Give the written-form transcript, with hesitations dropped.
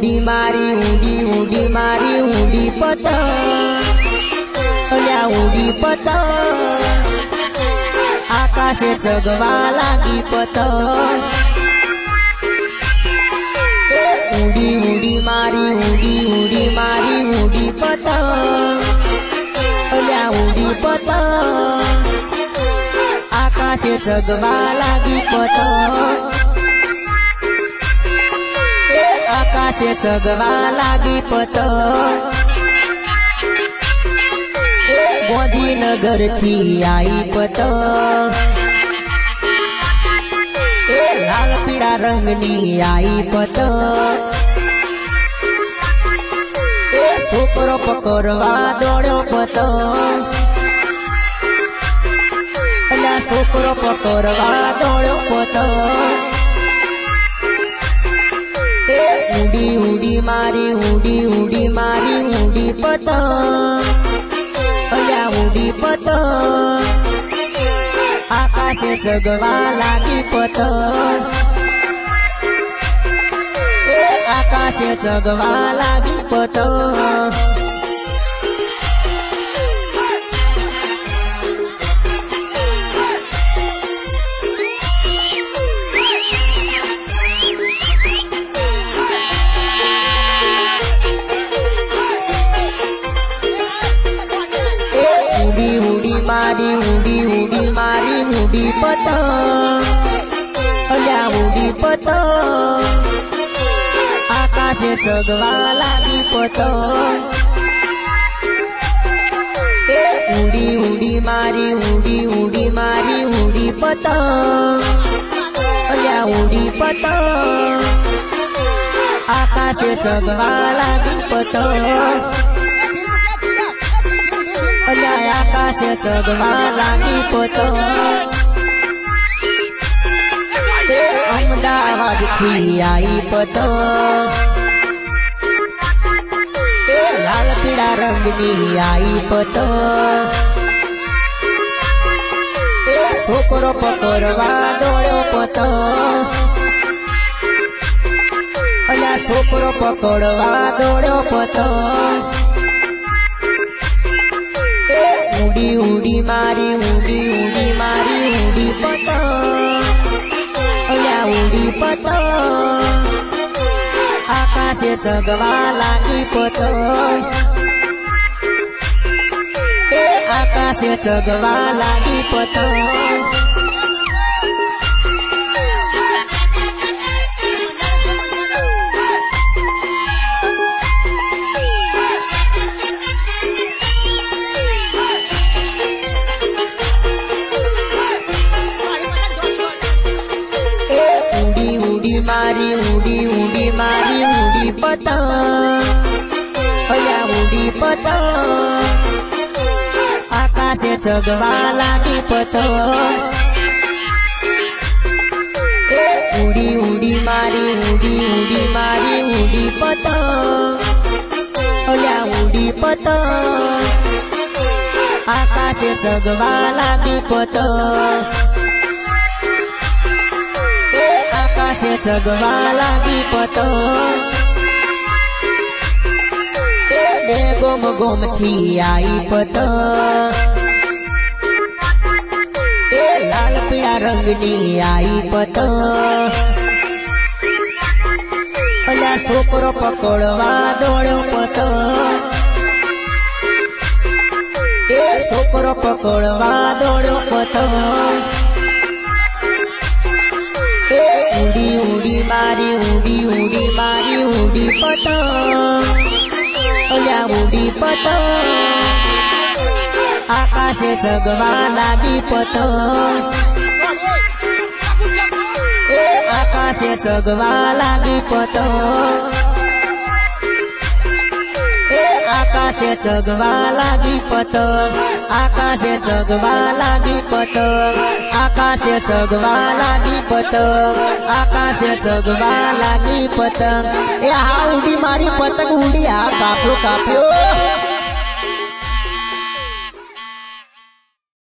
उडी मारी उडी पतंग अल्या उडी पतंग आकाशे चगवा लागी पतंग उडी मारी उडी पतंग अल्या उडी पतंग आकाशे चगवा लागी पतंग आकाशे चगवा लागी पतंग गांधीनगर थी आई पतंग लाल पीड़ा रंगनी आई पतंग छोकरो पकड़वा दौड़ो पतंग अला छोकरो पकड़वा दौड़ो पतंग उडी मारी उडी पतंग अल्या उडी पतंग आकाशे चगवा लागी पतंग आकाशे चगवा लागी पतंग उडी मारी उडी पतंग अल्या उडी पतंग आकाशे चगवा लागी पतंग उडी मारी उडी पतंग अल्या उडी पतंग आकाशे चगवा लागी पतंग आकाशे चगवा लागी पतंग अहमदाबाद थी आई पतंग लाल पीड़ा रंगनी आई पतंग छोकरो पकड़वा दौड़ो पतंग अला छोकरो पकड़वा दौड़ो पतंग उडी मारी उडी पतंग अल्या उडी पतंग आकाशे चगवा लागी पतंग आकाशे चगवा लागी पतंग उडी पतंग अल्या उडी पतंग आकाशे चगवा लागी पतंग उडी मारी उडी पतंग अल्या उडी पतंग आकाशे चगवा लागी पतंग आकाशे चगवा लागी पतंग गोम थी आई पतंग लाल पीड़ा रंगनी आई पतंग अला छोकरो पकड़वा दौड़ो पतंग छोकरो पकड़वा दौड़ो पतंग उडी मारी उडी पतंग अल्या उडी पतंग आकाशे चगवा लागी पतंग आकाशे चगवा लागी पतंग आकाशे चगवा लागी पतंग आकाशे चगवा लागी पतंग आकाशे चगवा लागी पतंग आकाशे चगवा लागी पतंग ए हा उडी मारी पतंग उडी हा काप्यो